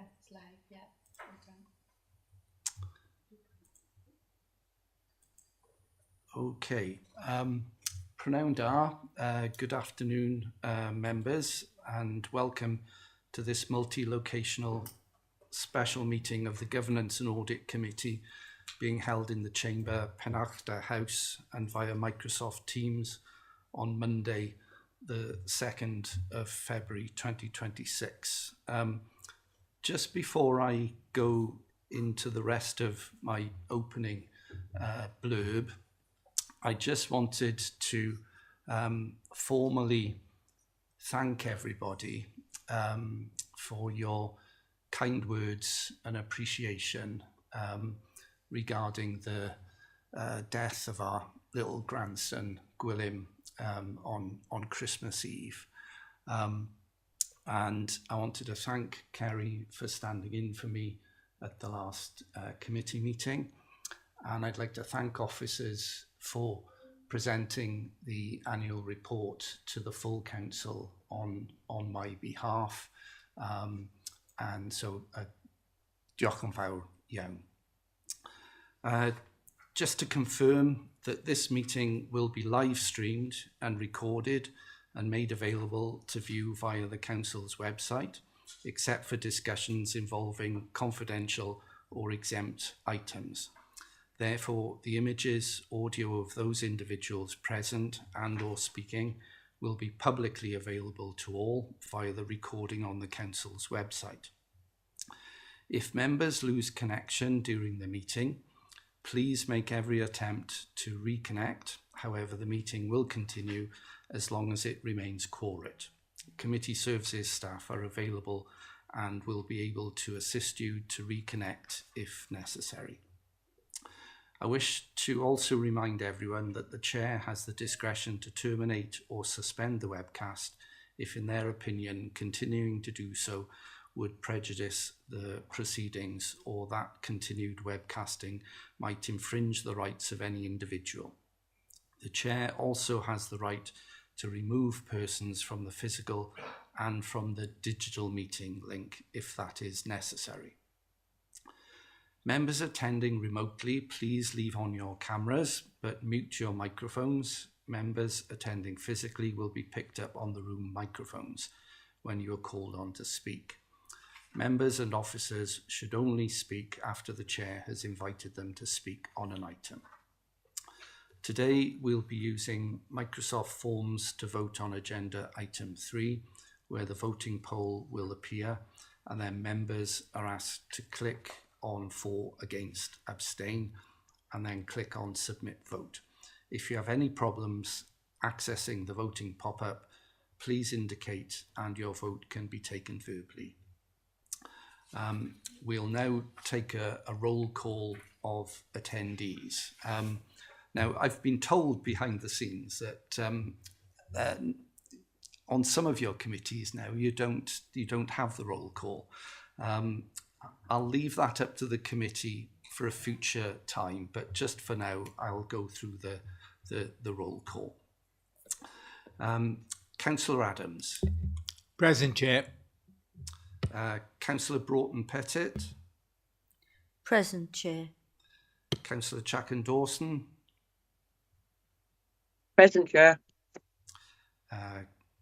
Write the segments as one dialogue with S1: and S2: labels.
S1: it's live, yeah.
S2: Okay. Prynawn da, good afternoon, members, and welcome to this multi-locational special meeting of the Governance and Audit Committee being held in the Chamber, Penarchta House, and via Microsoft Teams on Monday, the 2nd of February 2026. Just before I go into the rest of my opening blurb, I just wanted to formally thank everybody for your kind words and appreciation regarding the death of our little grandson, Gwilym, on Christmas Eve. And I wanted to thank Kerry for standing in for me at the last committee meeting. And I'd like to thank officers for presenting the annual report to the full council on my behalf. And so, diolch yn fawr iawn. Just to confirm that this meeting will be live streamed and recorded and made available to view via the council's website, except for discussions involving confidential or exempt items. Therefore, the images, audio of those individuals present and or speaking will be publicly available to all via the recording on the council's website. If members lose connection during the meeting, please make every attempt to reconnect. However, the meeting will continue as long as it remains quorate. Committee services staff are available and will be able to assist you to reconnect if necessary. I wish to also remind everyone that the Chair has the discretion to terminate or suspend the webcast if, in their opinion, continuing to do so would prejudice the proceedings or that continued webcasting might infringe the rights of any individual. The Chair also has the right to remove persons from the physical and from the digital meeting link if that is necessary. Members attending remotely, please leave on your cameras but mute your microphones. Members attending physically will be picked up on the room microphones when you are called on to speak. Members and officers should only speak after the Chair has invited them to speak on an item. Today, we'll be using Microsoft Forms to vote on agenda item 3, where the voting poll will appear, and then members are asked to click on for, against, abstain, and then click on submit vote. If you have any problems accessing the voting pop-up, please indicate and your vote can be taken verbally. We'll now take a roll call of attendees. Now, I've been told behind the scenes that on some of your committees now you don't have the roll call. I'll leave that up to the committee for a future time, but just for now, I'll go through the roll call. Councillor Adams.
S3: Present, Chair.
S2: Councillor Broughton-Pettit.
S4: Present, Chair.
S2: Councillor Chacken-Dawson.
S5: Present, Chair.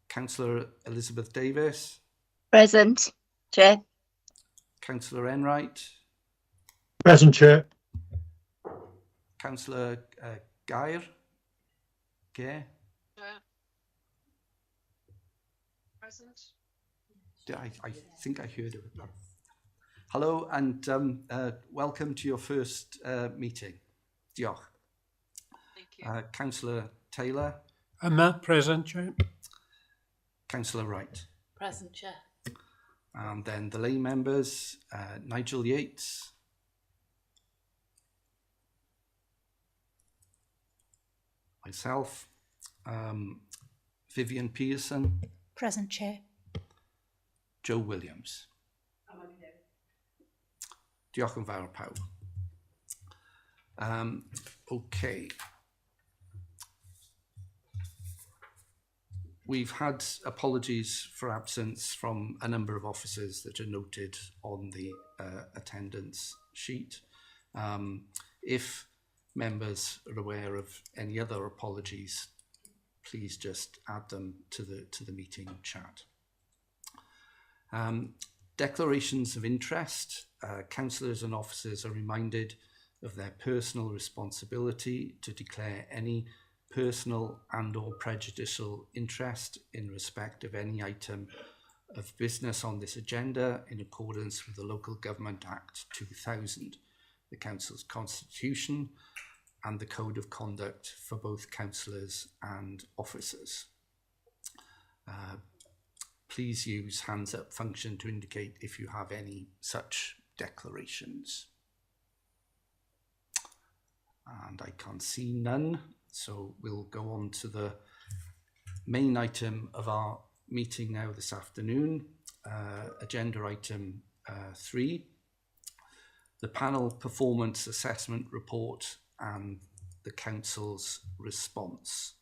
S2: Councillor Elizabeth Davis.
S5: Present, Chair.
S2: Councillor Enright.
S3: Present, Chair.
S2: Councillor Gair. Gair.
S5: Present.
S2: I think I heard it. Hello and welcome to your first meeting. Diolch.
S5: Thank you.
S2: Councillor Taylor.
S3: I'm not present, Chair.
S2: Councillor Wright.
S1: Present, Chair.
S2: And then the lay members, Nigel Yates. Myself. Vivian Pearson.
S1: Present, Chair.
S2: Joe Williams. Diolch yn fawr pawb. Okay. We've had apologies for absence from a number of officers that are noted on the attendance sheet. If members are aware of any other apologies, please just add them to the meeting chat. Declarations of interest. Councillors and officers are reminded of their personal responsibility to declare any personal and or prejudicial interest in respect of any item of business on this agenda in accordance with the Local Government Act 2000, the Council's Constitution and the Code of Conduct for both councillors and officers. Please use hands up function to indicate if you have any such declarations. And I can't see none. So we'll go on to the main item of our meeting now this afternoon, agenda item 3, the panel performance assessment report and the council's response.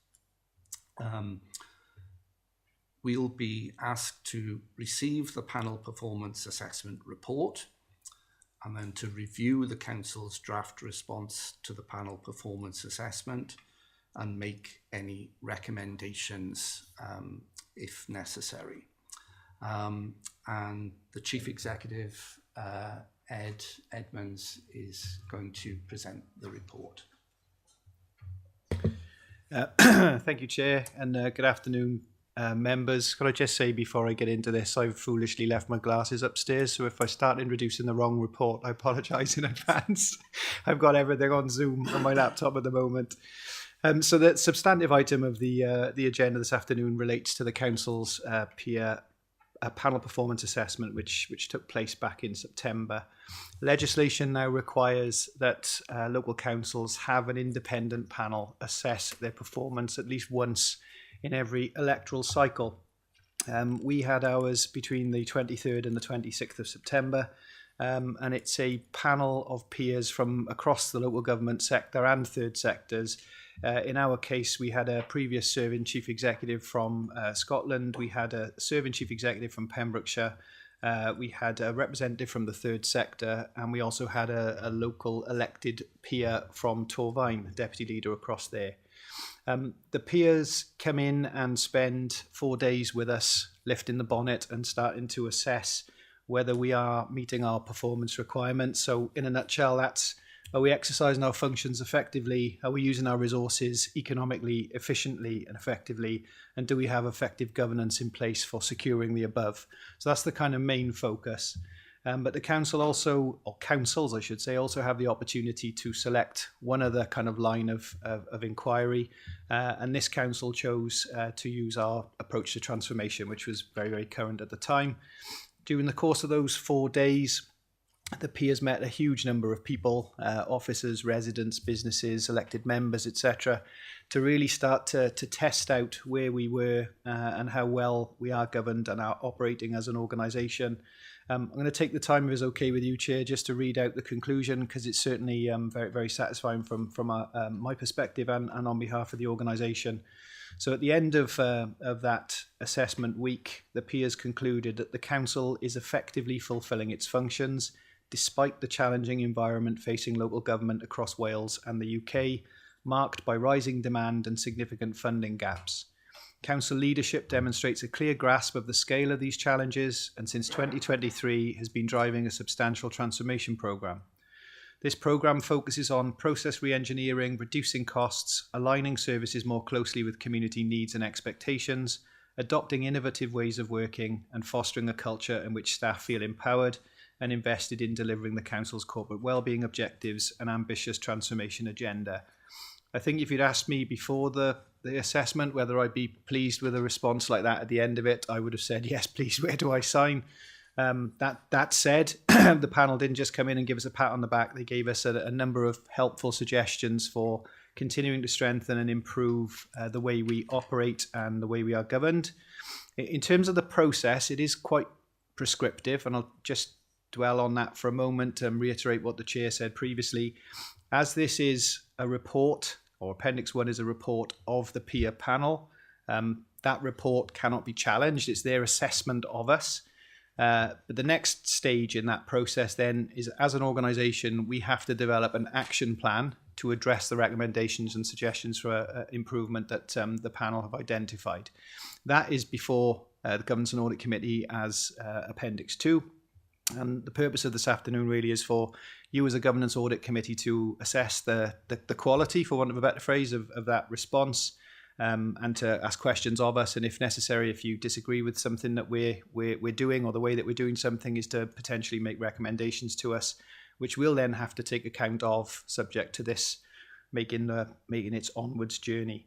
S2: We'll be asked to receive the panel performance assessment report and then to review the council's draft response to the panel performance assessment and make any recommendations if necessary. And the Chief Executive, Ed Edmonds, is going to present the report.
S6: Thank you, Chair, and good afternoon, members. Could I just say before I get into this, I've foolishly left my glasses upstairs, so if I start introducing the wrong report, I apologise in advance. I've got everything on Zoom on my laptop at the moment. So the substantive item of the agenda this afternoon relates to the Council's peer panel performance assessment, which took place back in September. Legislation now requires that local councils have an independent panel assess their performance at least once in every electoral cycle. We had ours between the 23rd and the 26th of September. And it's a panel of peers from across the local government sector and third sectors. In our case, we had a previous serving chief executive from Scotland. We had a serving chief executive from Pembrokeshire. We had a representative from the third sector, and we also had a local elected peer from Torvine, deputy leader across there. The peers come in and spend 4 days with us, lifting the bonnet and starting to assess whether we are meeting our performance requirements. So in a nutshell, that's, are we exercising our functions effectively? Are we using our resources economically, efficiently and effectively? And do we have effective governance in place for securing the above? So that's the kind of main focus. But the council also, or councils I should say, also have the opportunity to select one other kind of line of inquiry. And this council chose to use our approach to transformation, which was very, very current at the time. During the course of those 4 days, the peers met a huge number of people, officers, residents, businesses, elected members, etc., to really start to test out where we were and how well we are governed and are operating as an organisation. I'm going to take the time, if it's okay with you, Chair, just to read out the conclusion, because it's certainly very, very satisfying from my perspective and on behalf of the organisation. So at the end of that assessment week, the peers concluded that the council is effectively fulfilling its functions despite the challenging environment facing local government across Wales and the UK, marked by rising demand and significant funding gaps. Council leadership demonstrates a clear grasp of the scale of these challenges and since 2023 has been driving a substantial transformation programme. This programme focuses on process re-engineering, reducing costs, aligning services more closely with community needs and expectations, adopting innovative ways of working and fostering a culture in which staff feel empowered and invested in delivering the Council's corporate wellbeing objectives and ambitious transformation agenda. I think if you'd asked me before the assessment whether I'd be pleased with a response like that at the end of it, I would have said, yes, please, where do I sign? That said, the panel didn't just come in and give us a pat on the back. They gave us a number of helpful suggestions for continuing to strengthen and improve the way we operate and the way we are governed. In terms of the process, it is quite prescriptive, and I'll just dwell on that for a moment and reiterate what the Chair said previously. As this is a report, or Appendix 1 is a report of the peer panel, that report cannot be challenged. It's their assessment of us. But the next stage in that process then is, as an organisation, we have to develop an action plan to address the recommendations and suggestions for improvement that the panel have identified. That is before the Governance and Audit Committee as Appendix 2. And the purpose of this afternoon really is for you as a Governance Audit Committee to assess the quality, for want of a better phrase, of that response, and to ask questions of us. And if necessary, if you disagree with something that we're doing, or the way that we're doing something, is to potentially make recommendations to us, which we'll then have to take account of, subject to this making its onwards journey.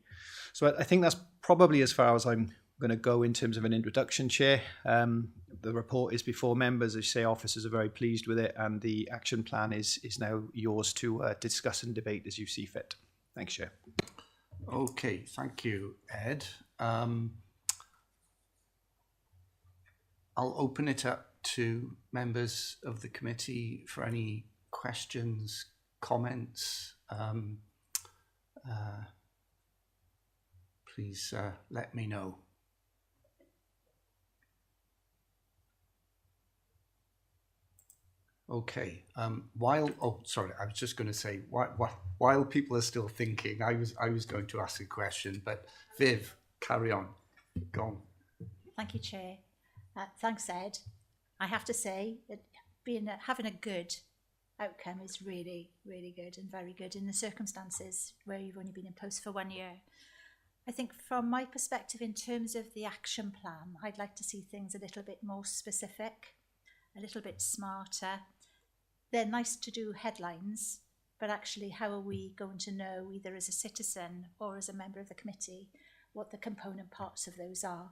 S6: So I think that's probably as far as I'm going to go in terms of an introduction, Chair. The report is before members. As you say, officers are very pleased with it, and the action plan is now yours to discuss and debate as you see fit. Thanks, Chair.
S2: Okay, thank you, Ed. I'll open it up to members of the committee for any questions, comments. Please let me know. Okay. I was just going to say, while people are still thinking, I was going to ask a question, but Viv, carry on. Go on.
S1: Thank you, Chair. Thanks, Ed. I have to say that having a good outcome is really, really good and very good in the circumstances where you've only been in post for 1 year. I think from my perspective, in terms of the action plan, I'd like to see things a little bit more specific, a little bit smarter. They're nice to do headlines, but actually how are we going to know, either as a citizen or as a member of the committee, what the component parts of those are?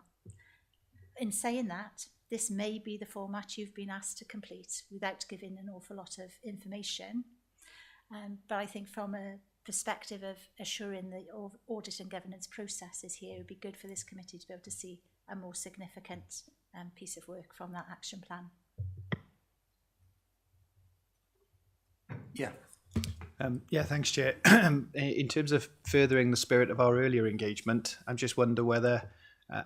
S1: In saying that, this may be the format you've been asked to complete without giving an awful lot of information. But I think from a perspective of assuring the audit and governance processes here, it would be good for this committee to be able to see a more significant piece of work from that action plan.
S2: Yeah.
S6: Thanks, Chair. In terms of furthering the spirit of our earlier engagement, I just wonder whether,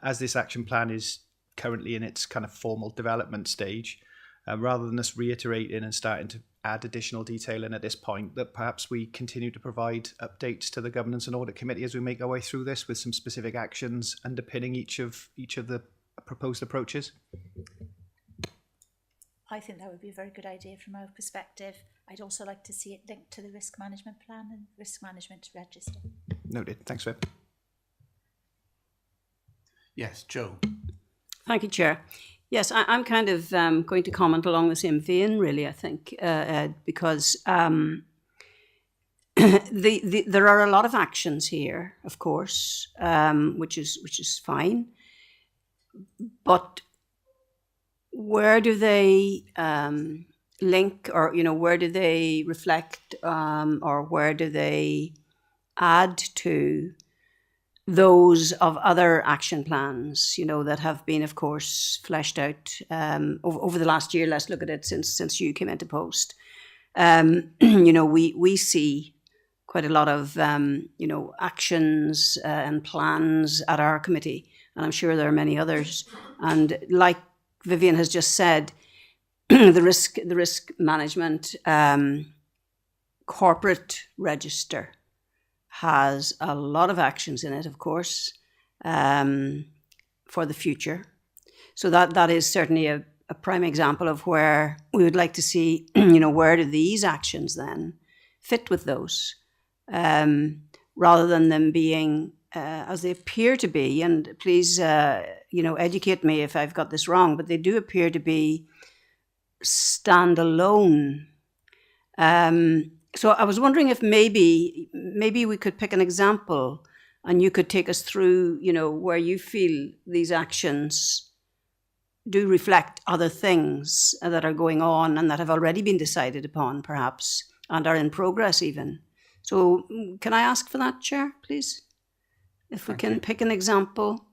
S6: as this action plan is currently in its kind of formal development stage, rather than us reiterating and starting to add additional detail in at this point, that perhaps we continue to provide updates to the Governance and Audit Committee as we make our way through this, with some specific actions underpinning each of the proposed approaches.
S1: I think that would be a very good idea from our perspective. I'd also like to see it linked to the risk management plan and risk management register.
S6: Noted. Thanks, Viv.
S2: Yes, Joe.
S4: Thank you, Chair. Yes, I'm kind of going to comment along the same vein, really, I think, Ed, because there are a lot of actions here, of course, which is fine. But where do they link, or where do they reflect, or where do they add to those of other action plans, that have been, of course, fleshed out over the last year? Let's look at it since you came into post. We see quite a lot of actions and plans at our committee, and I'm sure there are many others. And like Vivian has just said, the risk management corporate register has a lot of actions in it, of course, for the future. So that is certainly a prime example of where we would like to see, where do these actions then fit with those, rather than them being as they appear to be. And please, educate me if I've got this wrong, but they do appear to be standalone. So I was wondering if maybe we could pick an example, and you could take us through, where you feel these actions do reflect other things that are going on and that have already been decided upon, perhaps, and are in progress even. So can I ask for that, Chair, please? If we can pick an example.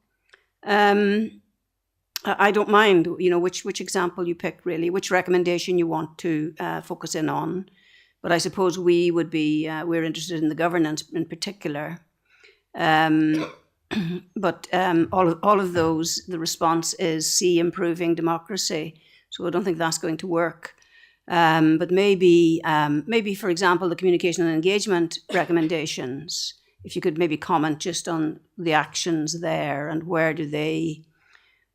S4: I don't mind, which example you pick, really, which recommendation you want to focus in on. But I suppose we're interested in the governance in particular. but all of those, the response is see improving democracy. So I don't think that's going to work. But maybe, for example, the communication and engagement recommendations, if you could maybe comment just on the actions there and where do they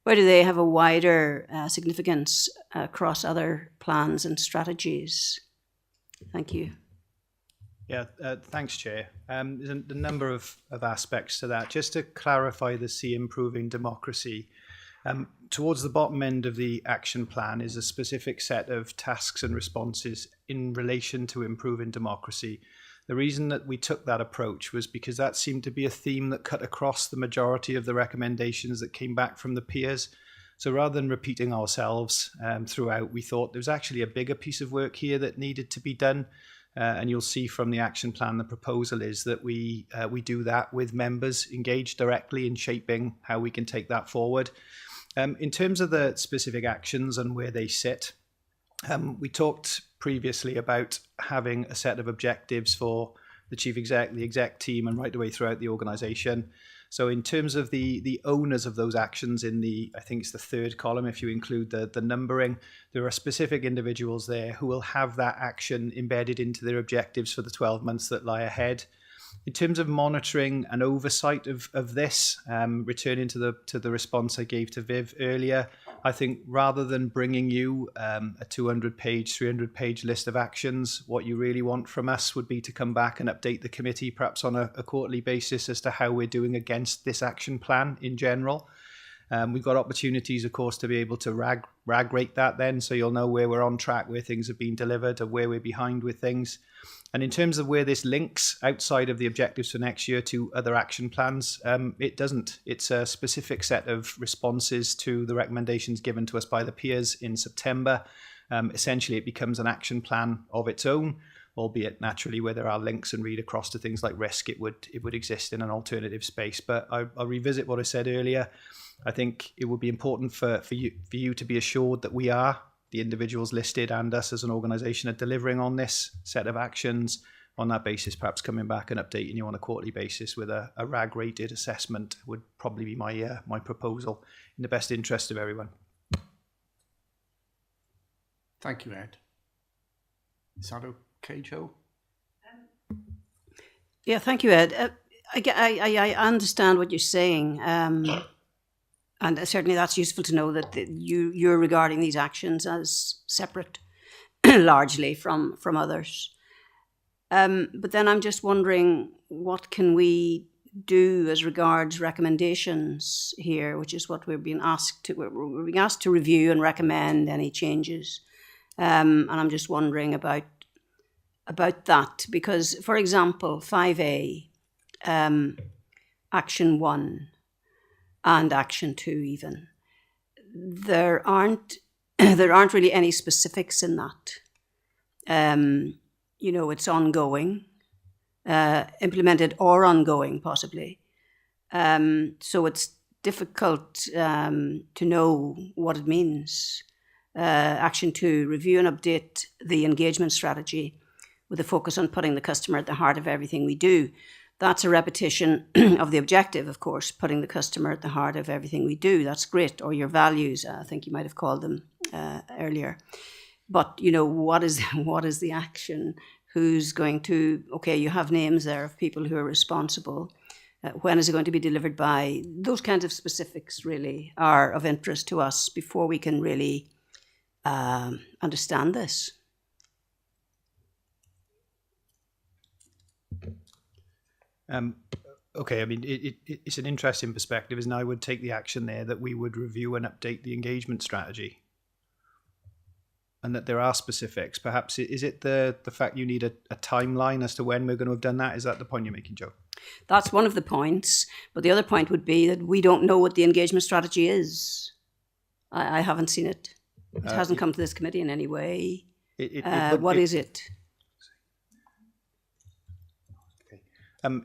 S4: have a wider significance across other plans and strategies? Thank you.
S6: Yeah, thanks, Chair. There's a number of aspects to that. Just to clarify the see improving democracy, towards the bottom end of the action plan is a specific set of tasks and responses in relation to improving democracy. The reason that we took that approach was because that seemed to be a theme that cut across the majority of the recommendations that came back from the peers. So rather than repeating ourselves throughout, we thought there was actually a bigger piece of work here that needed to be done. And you'll see from the action plan, the proposal is that we do that with members engaged directly in shaping how we can take that forward. In terms of the specific actions and where they sit, we talked previously about having a set of objectives for the chief exec, the exec team, and right the way throughout the organisation. So in terms of the owners of those actions in I think it's the third column, if you include the numbering, there are specific individuals there who will have that action embedded into their objectives for the 12 months that lie ahead. In terms of monitoring and oversight of this, returning to the response I gave to Viv earlier, I think rather than bringing you a 200-page, 300-page list of actions, what you really want from us would be to come back and update the committee, perhaps on a quarterly basis, as to how we're doing against this action plan in general. We've got opportunities, of course, to be able to rag rate that then, so you'll know where we're on track, where things have been delivered, or where we're behind with things. And in terms of where this links outside of the objectives for next year to other action plans, it doesn't. It's a specific set of responses to the recommendations given to us by the peers in September. Essentially, it becomes an action plan of its own, albeit naturally where there are links and read across to things like risk, it would exist in an alternative space. But I'll revisit what I said earlier. I think it would be important for you to be assured that we are, the individuals listed and us as an organisation, are delivering on this set of actions. On that basis, perhaps coming back and updating you on a quarterly basis with a RAG rated assessment would probably be my proposal in the best interest of everyone.
S2: Thank you, Ed. Is that okay, Joe?
S4: Yeah, thank you, Ed. I understand what you're saying. And certainly that's useful to know that you're regarding these actions as separate, largely from others. But then I'm just wondering, what can we do as regards recommendations here, which is what we're being asked to. We're being asked to review and recommend any changes. And I'm just wondering about that, because, for example, 5A, Action 1, and Action 2 even, there aren't really any specifics in that. It's ongoing, implemented or ongoing possibly. So it's difficult to know what it means. Action 2, review and update the engagement strategy with a focus on putting the customer at the heart of everything we do. That's a repetition of the objective, of course, putting the customer at the heart of everything we do. That's great. Or your values, I think you might have called them earlier. But, what is the action? Who's going to, okay, you have names there of people who are responsible. When is it going to be delivered by? Those kinds of specifics really are of interest to us before we can really understand this.
S6: Okay, I mean, it's an interesting perspective, and I would take the action there that we would review and update the engagement strategy, and that there are specifics. Perhaps, is it the fact you need a timeline as to when we're going to have done that? Is that the point you're making, Joe?
S4: That's one of the points, but the other point would be that we don't know what the engagement strategy is. I haven't seen it. It hasn't come to this committee in any way. What is it?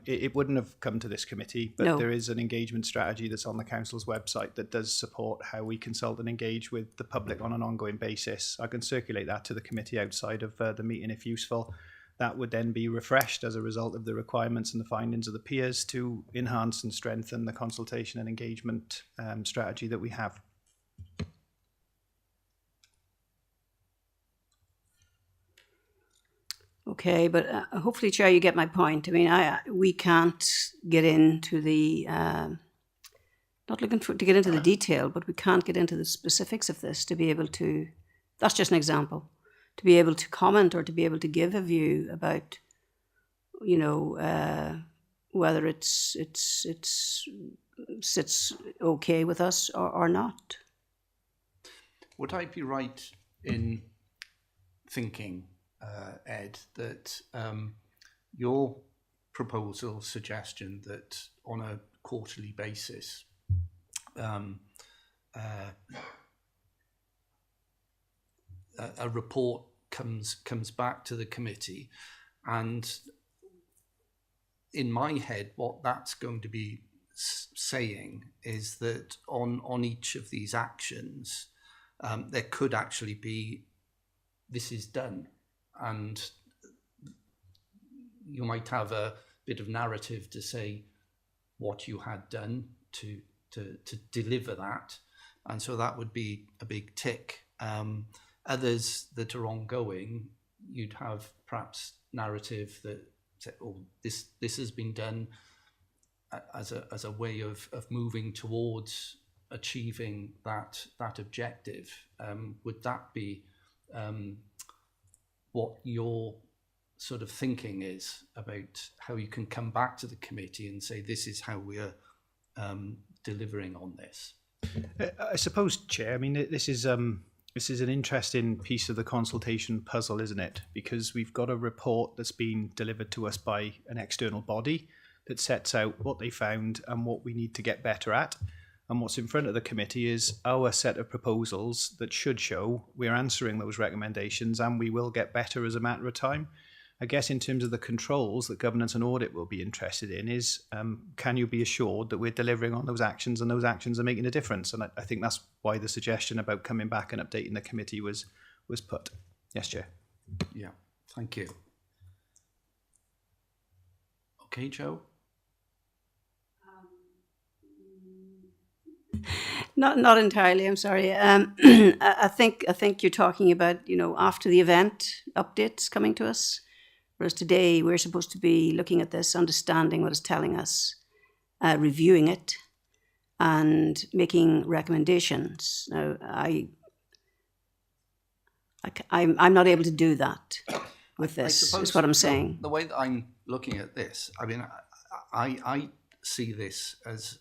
S6: It wouldn't have come to this committee, but
S4: No.
S6: There is an engagement strategy that's on the council's website that does support how we consult and engage with the public on an ongoing basis. I can circulate that to the committee outside of the meeting if useful. that would then be refreshed as a result of the requirements and the findings of the peers to enhance and strengthen the consultation and engagement strategy that we have.
S4: Okay, but hopefully, Chair, you get my point. I mean, we can't get into the not looking to get into the detail, but we can't get into the specifics of this to be able to. That's just an example. To be able to comment or to be able to give a view about, you know, whether it sits okay with us or not.
S2: Would I be right in thinking, Ed, that your proposal suggestion that on a quarterly basis a report comes back to the committee, and in my head what that's going to be saying is that on each of these actions there could actually be, this is done, and you might have a bit of narrative to say what you had done to deliver that, and so that would be a big tick. Others that are ongoing, you'd have perhaps narrative that say, oh, this has been done as a way of moving towards achieving that objective. Would that be what your sort of thinking is about how you can come back to the committee and say this is how we're delivering on this?
S6: I suppose, Chair, I mean, this is an interesting piece of the consultation puzzle, isn't it? Because we've got a report that's been delivered to us by an external body that sets out what they found and what we need to get better at. And what's in front of the committee is our set of proposals that should show we're answering those recommendations and we will get better as a matter of time. I guess in terms of the controls that governance and audit will be interested in is, can you be assured that we're delivering on those actions and those actions are making a difference? And I think that's why the suggestion about coming back and updating the committee was put. Yes, Chair.
S2: Yeah, thank you. Okay, Joe?
S4: Not entirely. I'm sorry. I think you're talking about, you know, after the event updates coming to us, whereas today we're supposed to be looking at this, understanding what it's telling us, reviewing it, and making recommendations. Now, I'm not able to do that with this. Is what I'm saying.
S2: The way that I'm looking at this, I mean, I see this as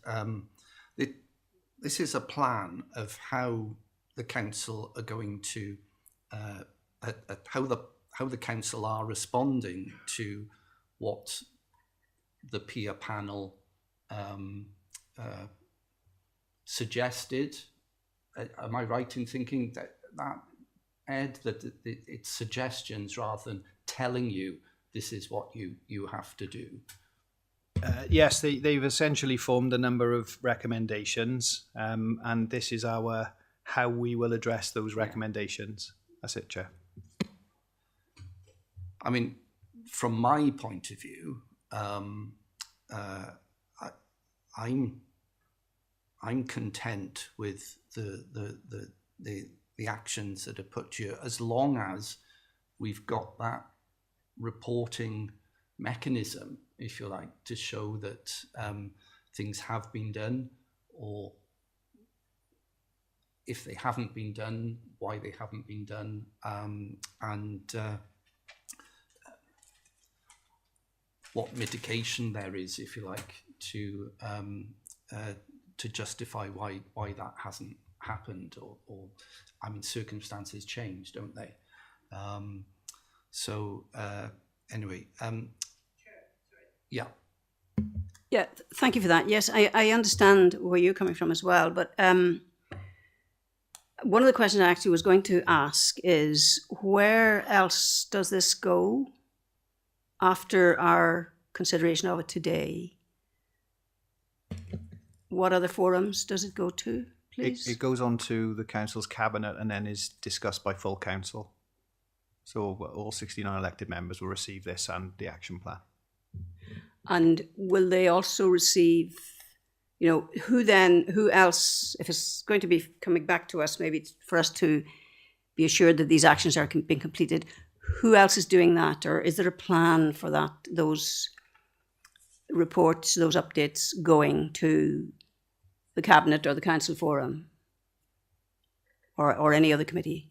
S2: this is a plan of how the council are going to how the council are responding to what the peer panel suggested. Am I right in thinking that Ed, that it's suggestions rather than telling you this is what you have to do?
S6: Yes, they've essentially formed a number of recommendations, and this is how we will address those recommendations. That's it, Chair.
S2: I mean, from my point of view, I'm content with the actions that are put to you, as long as we've got that reporting mechanism, if you like, to show that things have been done, or if they haven't been done, why they haven't been done, and what mitigation there is, if you like, to justify why that hasn't happened, or I mean, circumstances change, don't they? Anyway. Yeah.
S4: Yeah, thank you for that. Yes, I understand where you're coming from as well. But one of the questions I actually was going to ask is, where else does this go after our consideration of it today? What other forums does it go to, please?
S6: It goes on to the council's cabinet and then is discussed by full council. So all 69 elected members will receive this and the action plan.
S4: And will they also receive, you know, who else, if it's going to be coming back to us, maybe it's for us to be assured that these actions are being completed, who else is doing that? Or is there a plan for that, those reports, those updates going to the Cabinet or the Council Forum or any other committee?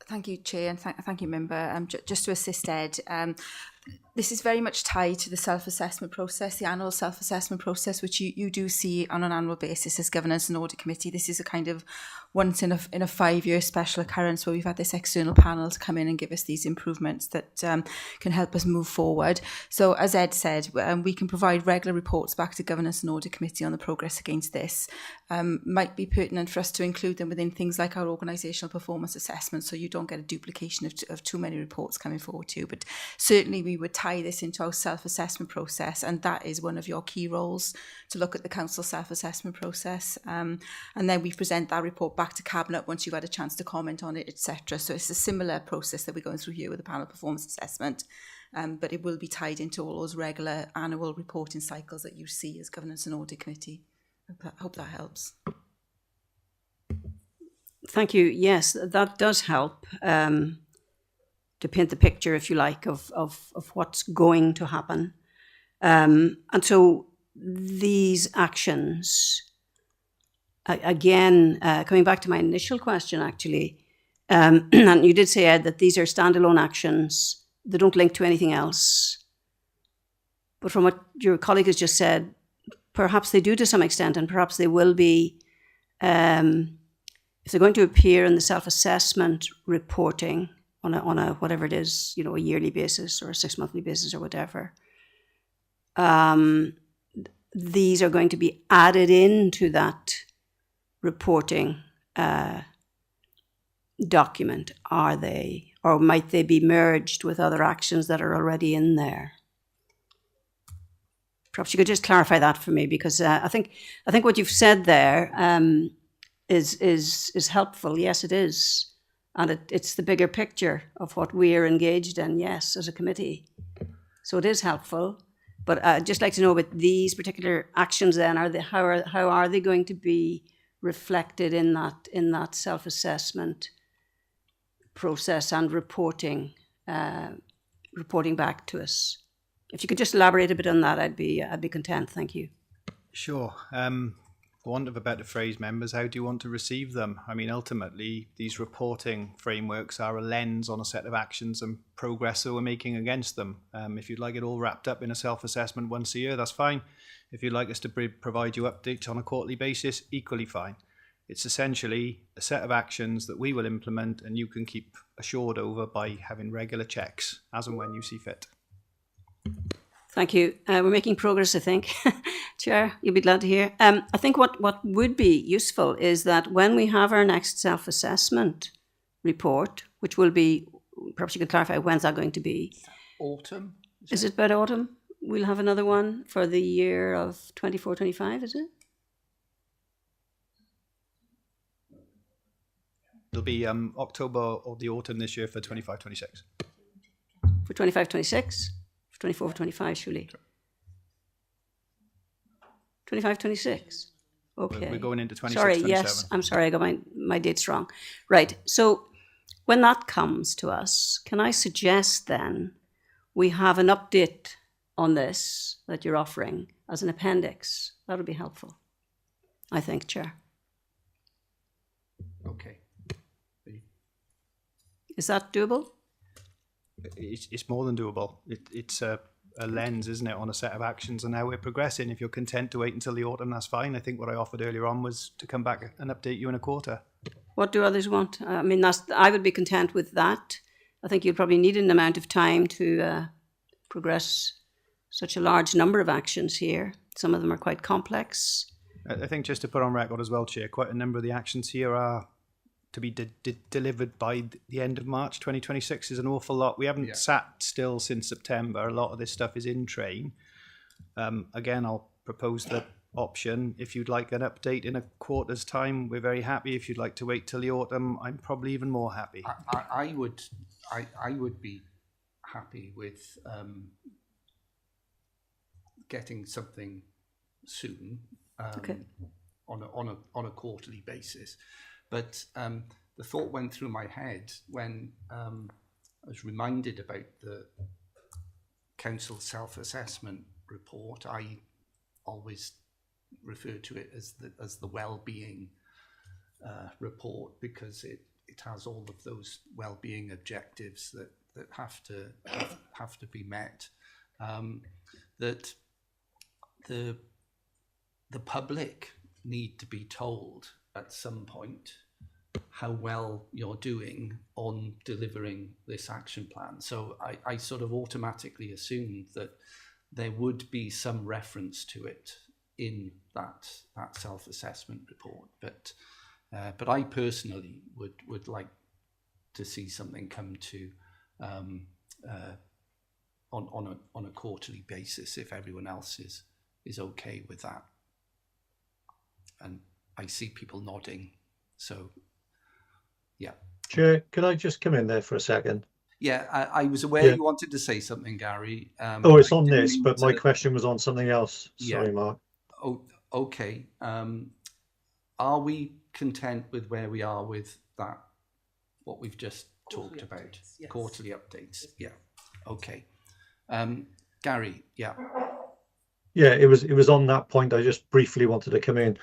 S7: Thank you, Chair, and thank you, Member. Just to assist Ed, this is very much tied to the self-assessment process, the annual self-assessment process, which you do see on an annual basis as Governance and Audit Committee. This is a kind of once in a 5-year special occurrence where we've had this external panel to come in and give us these improvements that can help us move forward. So as Ed said, we can provide regular reports back to Governance and Audit Committee on the progress against this. Might be pertinent for us to include them within things like our organisational performance assessment, so you don't get a duplication of too many reports coming forward to you. But certainly we would tie this into our self-assessment process, and that is one of your key roles, to look at the council self-assessment process, and then we present that report back to Cabinet once you've had a chance to comment on it, etc. So it's a similar process that we're going through here with the panel performance assessment, but it will be tied into all those regular annual reporting cycles that you see as Governance and Audit Committee. I hope that helps.
S4: Thank you. Yes, that does help to paint the picture, if you like, of what's going to happen. And so these actions, again, coming back to my initial question, actually, and you did say, Ed, that these are standalone actions. They don't link to anything else. But from what your colleague has just said, perhaps they do to some extent, and perhaps they will be, if they're going to appear in the self-assessment reporting on a whatever it is, you know, a yearly basis or a 6-monthly basis or whatever, these are going to be added into that reporting document, are they? Or might they be merged with other actions that are already in there? Perhaps you could just clarify that for me, because I think what you've said there is helpful. Yes, it is. And it's the bigger picture of what we are engaged in, yes, as a committee. So it is helpful. But I'd just like to know about these particular actions then, how are they going to be reflected in that self-assessment process and reporting back to us? If you could just elaborate a bit on that, I'd be content. Thank you.
S6: Sure. For want of a better phrase, members, how do you want to receive them? I mean, ultimately, these reporting frameworks are a lens on a set of actions and progress that we're making against them. If you'd like it all wrapped up in a self-assessment once a year, that's fine. If you'd like us to provide you updates on a quarterly basis, equally fine. It's essentially a set of actions that we will implement and you can keep assured over by having regular checks as and when you see fit.
S4: Thank you. We're making progress, I think. Chair, you'll be glad to hear. I think what would be useful is that when we have our next self-assessment report, which will be, perhaps you can clarify, when's that going to be?
S2: Autumn?
S4: Is it about autumn? We'll have another one for the year of 24-25, is it?
S6: It'll be October or the autumn this year for 25-26.
S4: For 25-26? 24-25, surely. 25-26. Okay.
S6: We're going into 26-27.
S4: Sorry, yes. I'm sorry, I got my dates wrong. Right. So when that comes to us, can I suggest then we have an update on this that you're offering as an appendix? That would be helpful, I think, Chair.
S2: Okay.
S4: Is that doable?
S6: It's more than doable. It's a lens, isn't it, on a set of actions and how we're progressing. If you're content to wait until the autumn, that's fine. I think what I offered earlier on was to come back and update you in a quarter.
S4: What do others want? I mean, I would be content with that. I think you'd probably need an amount of time to progress such a large number of actions here. Some of them are quite complex.
S6: I think just to put on record as well, Chair, quite a number of the actions here are to be delivered by the end of March 2026 is an awful lot. We haven't sat still since September. A lot of this stuff is in train. Again, I'll propose that option. If you'd like an update in a quarter's time, we're very happy. If you'd like to wait till the autumn, I'm probably even more happy.
S2: I would be happy with getting something soon
S4: Okay.
S2: on a quarterly basis. But the thought went through my head when I was reminded about the council self-assessment report. I always refer to it as the well-being report, because it has all of those well-being objectives that have to be met. That the public need to be told at some point how well you're doing on delivering this action plan. So I sort of automatically assumed that there would be some reference to it in that self-assessment report. But I personally would like to see something come to on a quarterly basis, if everyone else is okay with that. And I see people nodding, so yeah.
S8: Chair, can I just come in there for a second?
S2: Yeah, I was aware you wanted to say something, Gary.
S8: It's on this, but my question was on something else. Sorry,
S2: Yeah.
S8: Mark.
S2: Oh, okay. Are we content with where we are with that? What we've just talked about?
S7: Yes.
S2: Quarterly updates. Yeah. Okay. Gary. Yeah.
S8: Yeah, it was on that point. I just briefly wanted to come in.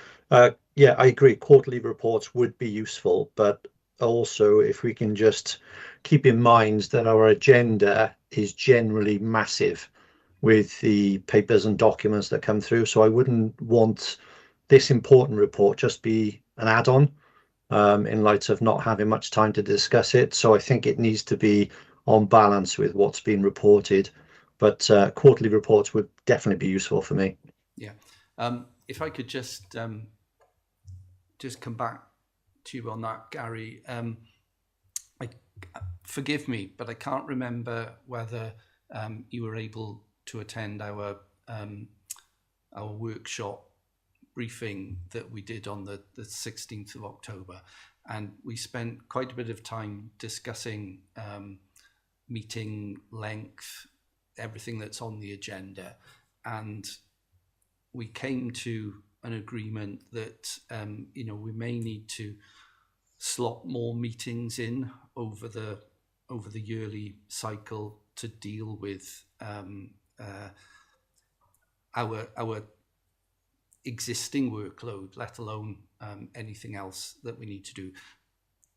S8: Yeah, I agree. Quarterly reports would be useful, but also if we can just keep in mind that our agenda is generally massive with the papers and documents that come through. So I wouldn't want this important report just be an add-on in light of not having much time to discuss it. So I think it needs to be on balance with what's been reported. But quarterly reports would definitely be useful for me.
S2: Yeah. If I could just come back to you on that, Gary. Forgive me, but I can't remember whether you were able to attend our workshop briefing that we did on the 16th of October. And we spent quite a bit of time discussing meeting length, everything that's on the agenda. And we came to an agreement that, we may need to slot more meetings in over the yearly cycle to deal with our existing workload, let alone anything else that we need to do.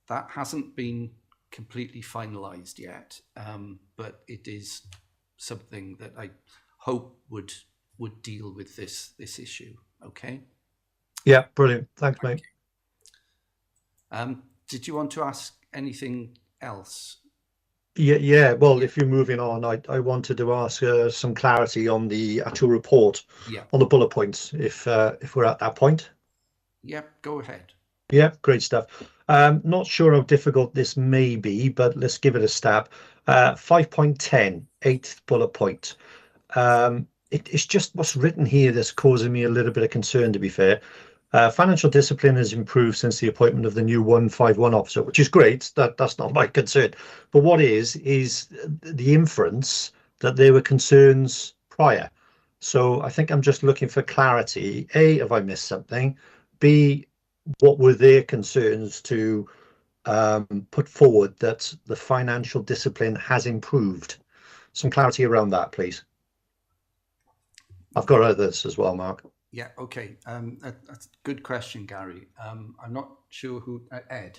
S2: That hasn't been completely finalised yet, but it is something that I hope would deal with this issue. Okay.
S8: Yeah, brilliant. Thanks, mate.
S2: Did you want to ask anything else?
S8: Yeah. Well, if you're moving on, I wanted to ask some clarity on the actual report, on the bullet points, if we're at that point.
S2: Yeah, go ahead.
S8: Yeah, great stuff. Not sure how difficult this may be, but let's give it a stab. 5.10, 8th bullet point. It's just what's written here that's causing me a little bit of concern, to be fair. Financial discipline has improved since the appointment of the new 151 officer, which is great. That's not my concern. But what is the inference that there were concerns prior. So I think I'm just looking for clarity. A, have I missed something? B, what were their concerns to put forward that the financial discipline has improved? Some clarity around that, please. I've got others as well, Mark.
S2: Yeah, okay. That's a good question, Gary. I'm not sure who... Ed?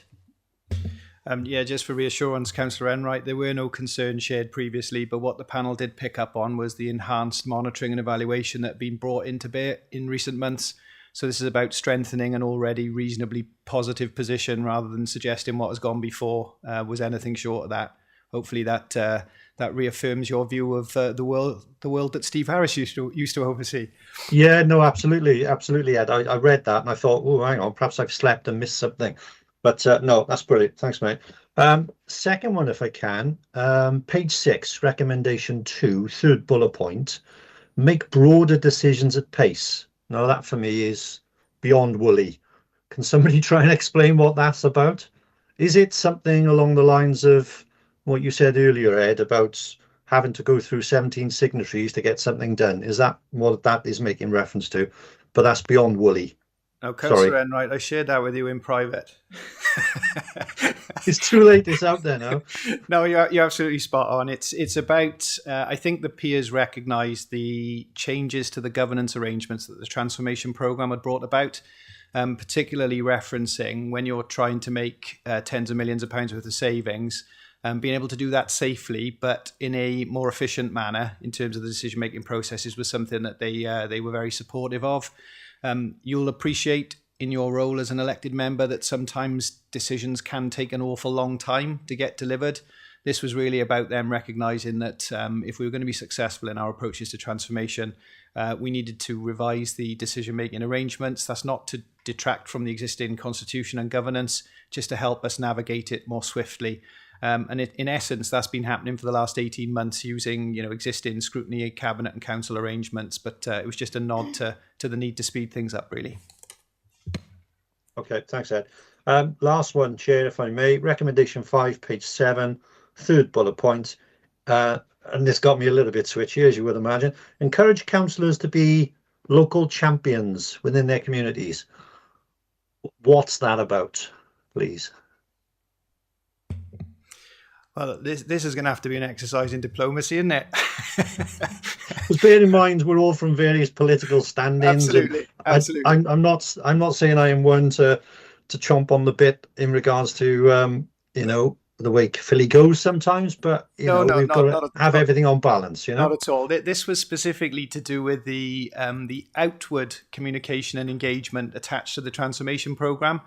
S6: Just for reassurance, Councillor Enright, there were no concerns shared previously, but what the panel did pick up on was the enhanced monitoring and evaluation that had been brought into bear in recent months. So this is about strengthening an already reasonably positive position rather than suggesting what has gone before was anything short of that. Hopefully that reaffirms your view of the world that Steve Harris used to oversee.
S8: Yeah, no, absolutely, Ed. I read that and I thought, oh, hang on, perhaps I've slept and missed something. But no, that's brilliant. Thanks, mate. Second one, if I can, page 6, recommendation 2, third bullet point, make broader decisions at pace. Now that for me is beyond woolly. Can somebody try and explain what that's about? Is it something along the lines of what you said earlier, Ed, about having to go through 17 signatories to get something done? Is that what that is making reference to? But that's beyond woolly.
S6: No,
S8: Sorry.
S6: Councillor Enright, I shared that with you in private.
S8: It's too late. It's out there now.
S6: No, you're absolutely spot on. It's about, I think the peers recognise the changes to the governance arrangements that the transformation programme had brought about, particularly referencing when you're trying to make tens of millions of pounds worth of savings, being able to do that safely, but in a more efficient manner in terms of the decision-making processes was something that they were very supportive of. You'll appreciate in your role as an elected member that sometimes decisions can take an awful long time to get delivered. This was really about them recognising that if we were going to be successful in our approaches to transformation, we needed to revise the decision-making arrangements. That's not to detract from the existing constitution and governance, just to help us navigate it more swiftly. And in essence, that's been happening for the last 18 months using existing scrutiny, cabinet and council arrangements. But it was just a nod to the need to speed things up, really.
S8: Okay, thanks, Ed. Last one, Chair, if I may. Recommendation 5, page 7, third bullet point. And this got me a little bit switchy, as you would imagine. Encourage councillors to be local champions within their communities. What's that about, please?
S6: Well, this is going to have to be an exercise in diplomacy, isn't it?
S8: Because bear in mind, we're all from various political standings.
S6: Absolutely.
S8: I'm not saying I am one to chomp on the bit in regards to the way Philly goes sometimes, but we've got to have everything on balance.
S6: Not at all. This was specifically to do with the outward communication and engagement attached to the transformation programme.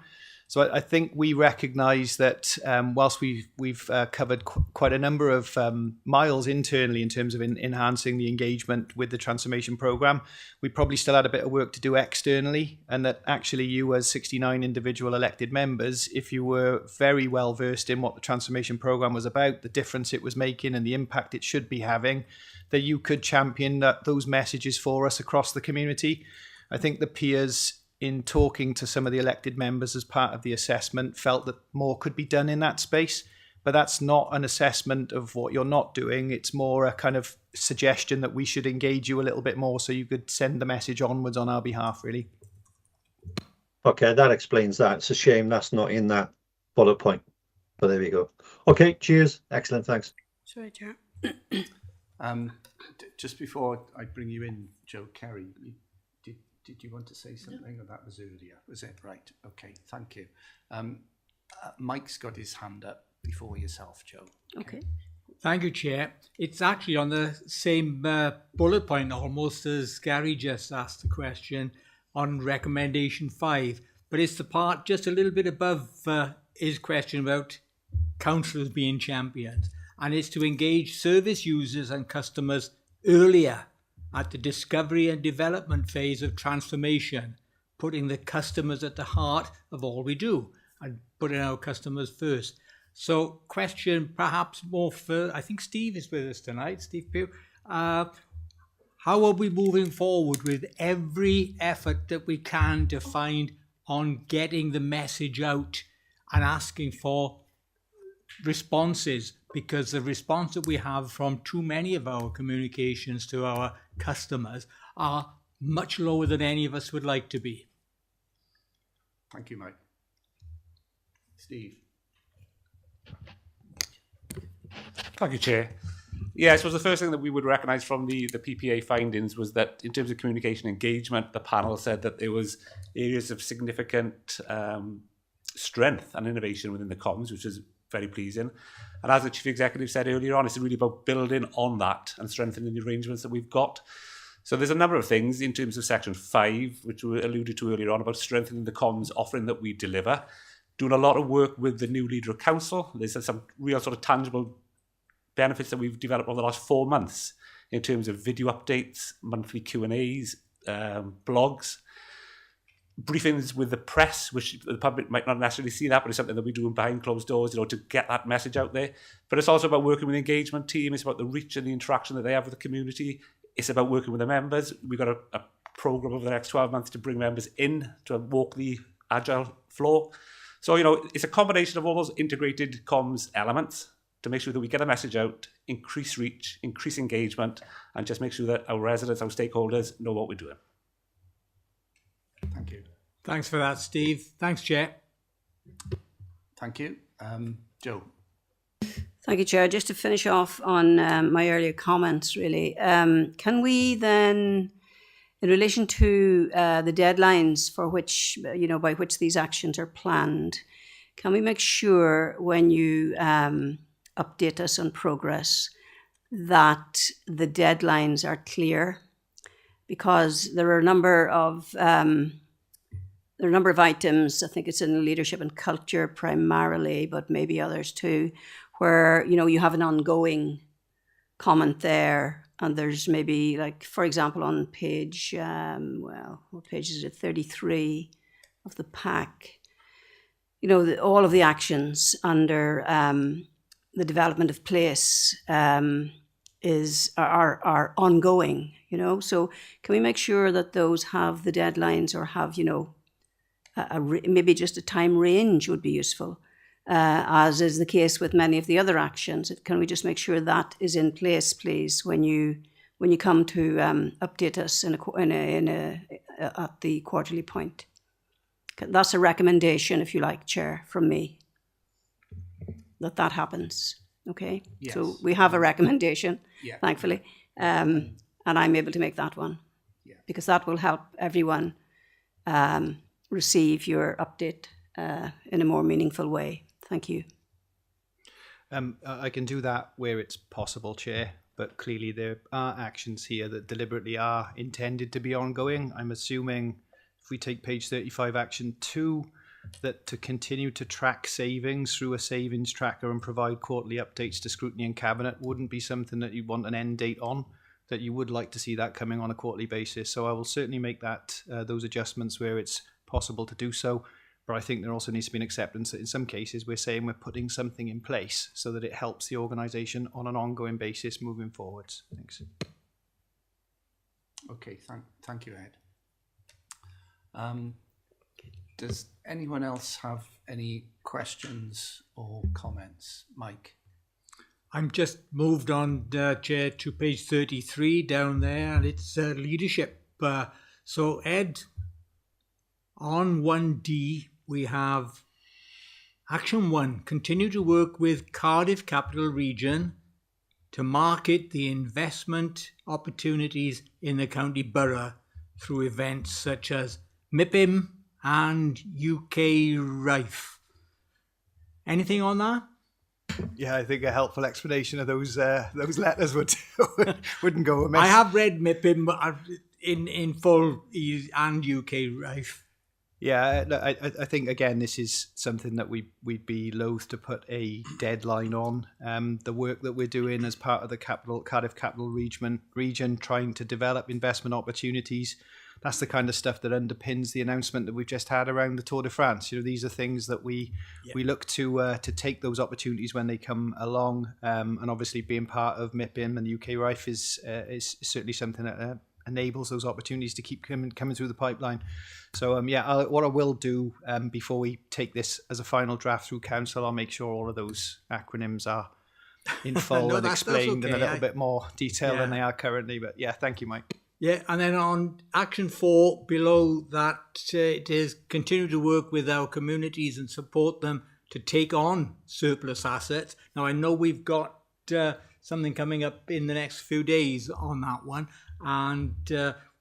S6: So I think we recognise that whilst we've covered quite a number of miles internally in terms of enhancing the engagement with the transformation programme, we probably still had a bit of work to do externally, and that actually you as 69 individual elected members, if you were very well versed in what the transformation programme was about, the difference it was making and the impact it should be having, that you could champion those messages for us across the community. I think the peers, in talking to some of the elected members as part of the assessment, felt that more could be done in that space. But that's not an assessment of what you're not doing. It's more a kind of suggestion that we should engage you a little bit more so you could send the message onwards on our behalf, really.
S8: Okay, that explains that. It's a shame that's not in that bullet point. But there we go. Okay, cheers. Excellent, thanks.
S4: Sorry, Chair.
S2: Just before I bring you in, Joe Kerry, did you want to say something? Or that was earlier, was it? Right, okay, thank you. Mike's got his hand up before yourself, Joe.
S4: Okay.
S3: Thank you, Chair. It's actually on the same bullet point almost as Gary just asked the question on recommendation 5, but it's the part just a little bit above his question about councillors being champions, and it's to engage service users and customers earlier at the discovery and development phase of transformation, putting the customers at the heart of all we do and putting our customers first. So question perhaps more for, I think Steve is with us tonight, Steve Pugh. How are we moving forward with every effort that we can to find on getting the message out and asking for responses? Because the response that we have from too many of our communications to our customers are much lower than any of us would like to be.
S2: Thank you, Mike. Steve.
S9: Thank you, Chair. Yeah, I suppose the first thing that we would recognise from the PPA findings was that in terms of communication engagement, the panel said that there was areas of significant strength and innovation within the comms, which is very pleasing. And as the Chief Executive said earlier on, it's really about building on that and strengthening the arrangements that we've got. So there's a number of things in terms of Section 5, which we alluded to earlier on, about strengthening the comms offering that we deliver. Doing a lot of work with the new leader of council. There's some real sort of tangible benefits that we've developed over the last 4 months in terms of video updates, monthly Q&As, blogs, briefings with the press, which the public might not necessarily see that, but it's something that we're doing behind closed doors, to get that message out there. But it's also about working with the engagement team. It's about the reach and the interaction that they have with the community. It's about working with the members. We've got a programme over the next 12 months to bring members in to walk the agile floor. So, you know, it's a combination of all those integrated comms elements to make sure that we get a message out, increase reach, increase engagement, and just make sure that our residents, our stakeholders know what we're doing.
S2: Thank you.
S3: Thanks for that, Steve. Thanks, Chair.
S2: Thank you. Joe.
S4: Thank you, Chair. Just to finish off on my earlier comments, really, can we then, in relation to the deadlines for which, by which these actions are planned, can we make sure when you update us on progress that the deadlines are clear? Because there are a number of items, I think it's in leadership and culture primarily, but maybe others too, where, you have an ongoing comment there. And there's maybe, like, for example, on page, what page is it? 33 of the pack. All of the actions under the development of place are ongoing, So can we make sure that those have the deadlines or have, maybe just a time range would be useful, as is the case with many of the other actions. Can we just make sure that is in place, please, when you come to update us at the quarterly point? That's a recommendation, if you like, Chair, from me, that happens. Okay?
S2: Yes.
S4: So we have a recommendation,
S2: Yeah.
S4: thankfully, and I'm able to make that one, because that will help everyone receive your update in a more meaningful way. Thank you.
S6: I can do that where it's possible, Chair, but clearly there are actions here that deliberately are intended to be ongoing. I'm assuming if we take page 35, action 2, that to continue to track savings through a savings tracker and provide quarterly updates to scrutiny and cabinet wouldn't be something that you want an end date on, that you would like to see that coming on a quarterly basis. So I will certainly make that those adjustments where it's possible to do so. But I think there also needs to be an acceptance that in some cases we're saying we're putting something in place so that it helps the organisation on an ongoing basis moving forwards. Thanks.
S2: Okay, thank you, Ed. Does anyone else have any questions or comments? Mike?
S3: I'm just moved on, Chair, to page 33 down there, and it's leadership. So, Ed, on 1D, we have Action 1, continue to work with Cardiff Capital Region to market the investment opportunities in the county borough through events such as MIPIM and UK RIFE. Anything on that?
S6: Yeah, I think a helpful explanation of those letters wouldn't go amiss.
S3: I have read MIPIM in full and UK RIFE.
S6: Yeah, I think, again, this is something that we'd be loath to put a deadline on. The work that we're doing as part of the Cardiff Capital region, trying to develop investment opportunities, that's the kind of stuff that underpins the announcement that we've just had around the Tour de France. These are things that we look to take those opportunities when they come along. And obviously being part of MIPIM and UK RIFE is certainly something that enables those opportunities to keep coming through the pipeline. So what I will do before we take this as a final draft through council, I'll make sure all of those acronyms are in full and explained in a little bit more detail than they are currently. But yeah, thank you, Mike.
S3: Yeah, and then on Action 4, below that, it is continue to work with our communities and support them to take on surplus assets. Now, I know we've got something coming up in the next few days on that one, and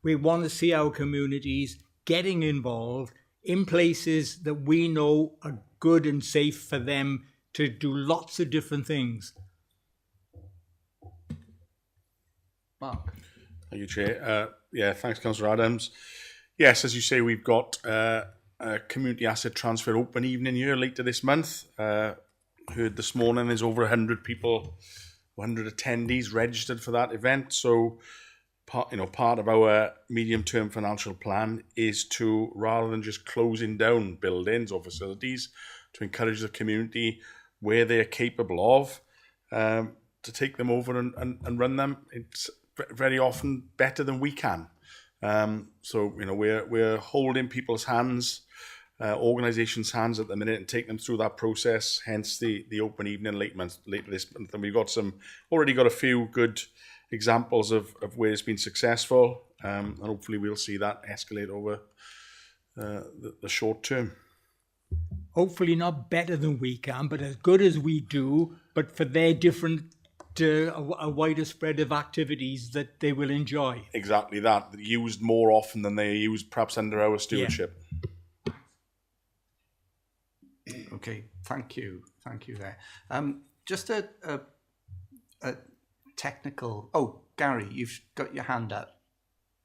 S3: we want to see our communities getting involved in places that we know are good and safe for them to do lots of different things.
S2: Mark?
S10: Thank you, Chair. Thanks, Councillor Adams. Yes, as you say, we've got a community asset transfer open evening here later this month. Heard this morning there's over 100 people, 100 attendees registered for that event. So part of our medium-term financial plan is to, rather than just closing down buildings or facilities, to encourage the community where they're capable of to take them over and run them. It's very often better than we can. So we're holding people's hands, organisations' hands at the minute, and take them through that process. Hence the open evening later this month, and we've already got a few good examples of where it's been successful, and hopefully we'll see that escalate over the short term.
S3: Hopefully not better than we can, but as good as we do, but for their different, a wider spread of activities that they will enjoy.
S10: Exactly that. Used more often than they are used perhaps under our stewardship.
S2: Yeah. Okay, thank you there. Just a technical... Oh, Gary, you've got your hand up.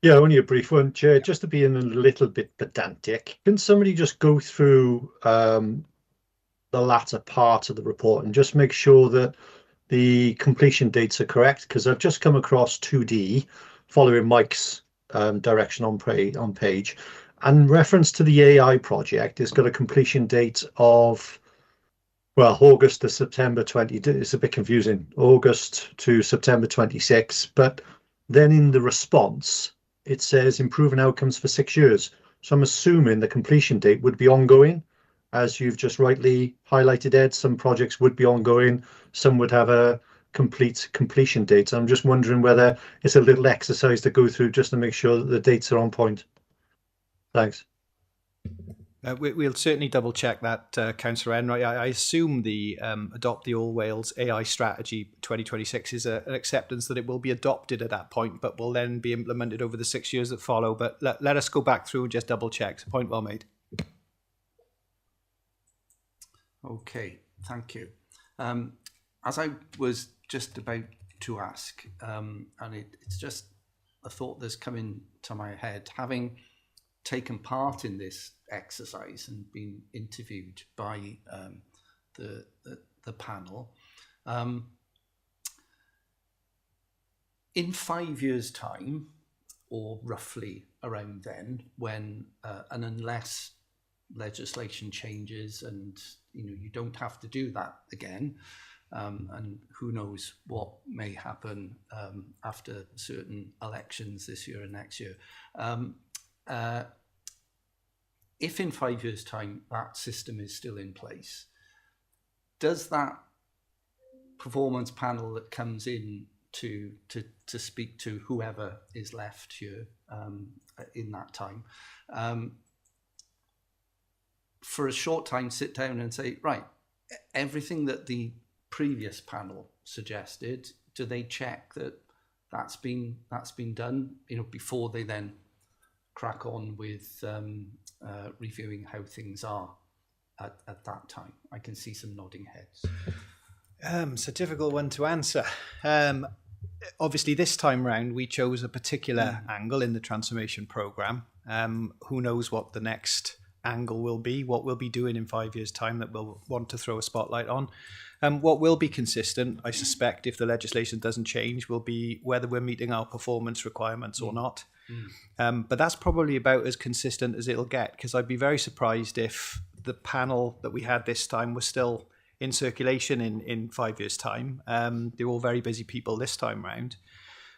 S8: Yeah, only a brief one, Chair. Just to be a little bit pedantic, can somebody just go through the latter part of the report and just make sure that the completion dates are correct? Because I've just come across 2D following Mike's direction on page, and reference to the AI project has got a completion date of, well, August to September 20. It's a bit confusing. August to September 26. But then in the response, it says improving outcomes for 6 years. So I'm assuming the completion date would be ongoing. As you've just rightly highlighted, Ed, some projects would be ongoing. Some would have a completion date. I'm just wondering whether it's a little exercise to go through just to make sure that the dates are on point. Thanks.
S6: We'll certainly double check that, Councillor Enright. I assume the Adopt the All Wales AI Strategy 2026 is an acceptance that it will be adopted at that point, but will then be implemented over the 6 years that follow. But let us go back through and just double check. So point well made.
S2: Okay, thank you. As I was just about to ask, and it's just a thought that's come into my head, having taken part in this exercise and been interviewed by the panel, in 5 years' time, or roughly around then, when and unless legislation changes and you don't have to do that again, and who knows what may happen after certain elections this year and next year. If in 5 years' time that system is still in place, does that performance panel that comes in to speak to whoever is left here in that time, for a short time sit down and say, right, everything that the previous panel suggested, do they check that that's been done, before they then crack on with reviewing how things are at that time? I can see some nodding heads.
S6: It's a difficult one to answer. Obviously, this time round, we chose a particular angle in the transformation programme. Who knows what the next angle will be, what we'll be doing in 5 years' time that we'll want to throw a spotlight on. What will be consistent, I suspect, if the legislation doesn't change, will be whether we're meeting our performance requirements or not. But that's probably about as consistent as it'll get, because I'd be very surprised if the panel that we had this time was still in circulation in 5 years' time. They're all very busy people this time round.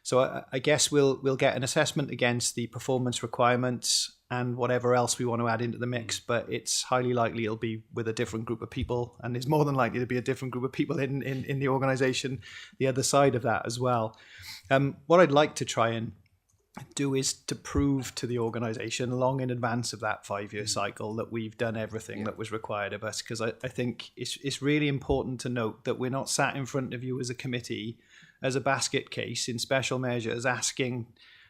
S6: So I guess we'll get an assessment against the performance requirements and whatever else we want to add into the mix, but it's highly likely it'll be with a different group of people, and there's more than likely to be a different group of people in the organisation, the other side of that as well. What I'd like to try and do is to prove to the organisation long in advance of that 5 year cycle that we've done everything that was required of us, because I think it's really important to note that we're not sat in front of you as a committee as a basket case in special measures asking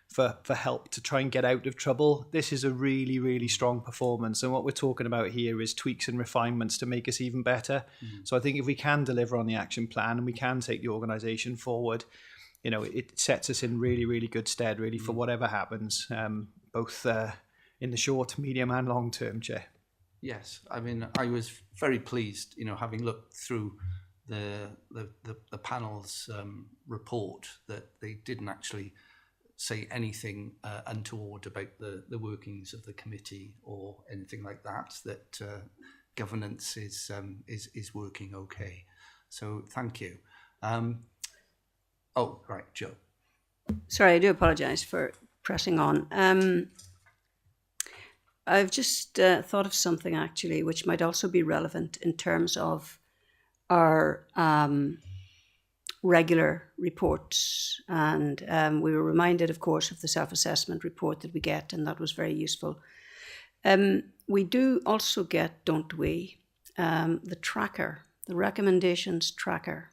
S6: for help to try and get out of trouble. This is a really, really strong performance, and what we're talking about here is tweaks and refinements to make us even better. So I think if we can deliver on the action plan and we can take the organisation forward, it sets us in really, really good stead, really, for whatever happens, both in the short, medium and long term, Chair.
S2: Yes, I mean, I was very pleased, having looked through the panel's report, that they didn't actually say anything untoward about the workings of the committee or anything like that, that governance is working okay. So thank you. Oh, right, Joe.
S4: Sorry, I do apologise for pressing on. I've just thought of something actually, which might also be relevant in terms of our regular reports. And we were reminded, of course, of the self-assessment report that we get, and that was very useful. We do also get, don't we, the tracker, the recommendations tracker.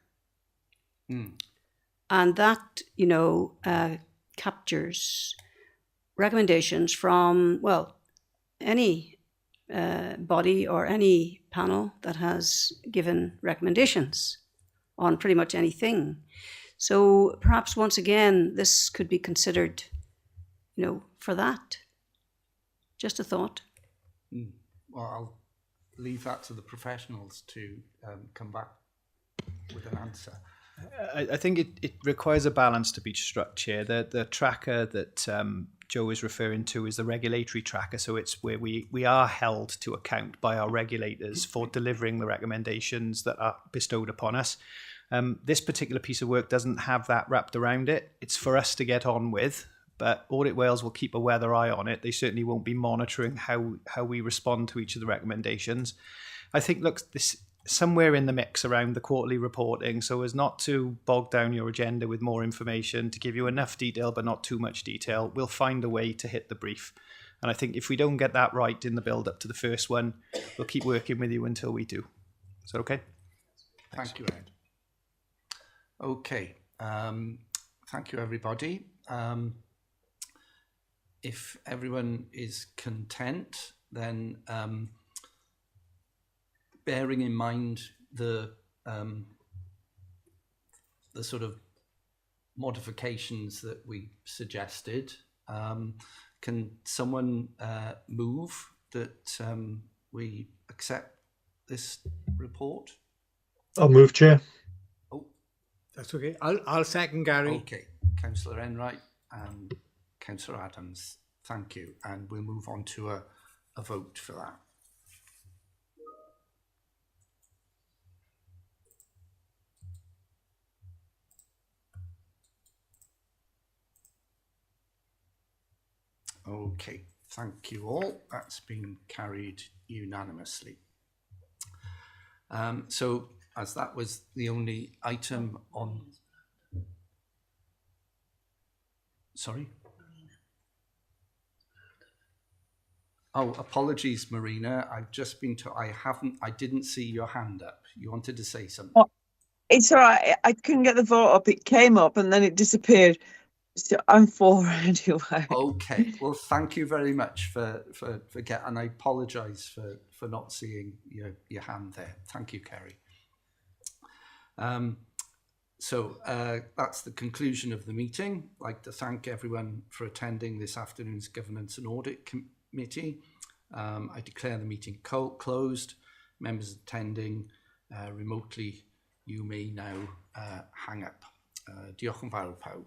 S4: And that, captures recommendations from, well, any body or any panel that has given recommendations on pretty much anything. So perhaps once again, this could be considered, for that. Just a thought.
S2: Well, I'll leave that to the professionals to come back with an answer.
S6: I think it requires a balance to be struck, Chair. The tracker that Joe is referring to is the regulatory tracker, so it's where we are held to account by our regulators for delivering the recommendations that are bestowed upon us. This particular piece of work doesn't have that wrapped around it. It's for us to get on with, but Audit Wales will keep a weather eye on it. They certainly won't be monitoring how we respond to each of the recommendations. I think, look, this somewhere in the mix around the quarterly reporting, so as not to bog down your agenda with more information, to give you enough detail but not too much detail, we'll find a way to hit the brief. And I think if we don't get that right in the build up to the first one, we'll keep working with you until we do. Is that okay?
S2: Thank you, Ed. Okay, thank you, everybody. If everyone is content, then bearing in mind the sort of modifications that we suggested, can someone move that we accept this report?
S8: I'll move, Chair.
S2: Oh,
S3: That's okay. I'll second Gary.
S2: okay. Councillor Enright and Councillor Adams, thank you. And we'll move on to a vote for that. Okay, thank you all. That's been carried unanimously. So, as that was the only item on... Sorry? Oh, apologies, Marina. I've just been to... I didn't see your hand up. You wanted to say something?
S11: Oh, it's all right. I couldn't get the vote up. It came up and then it disappeared. So I'm for anyway.
S2: Okay. Well, thank you very much for and I apologise for not seeing your hand there. Thank you, Kerry. So that's the conclusion of the meeting. I'd like to thank everyone for attending this afternoon's Governance and Audit Committee. I declare the meeting closed. Members attending remotely, you may now hang up. Diolch yn fawr pawb.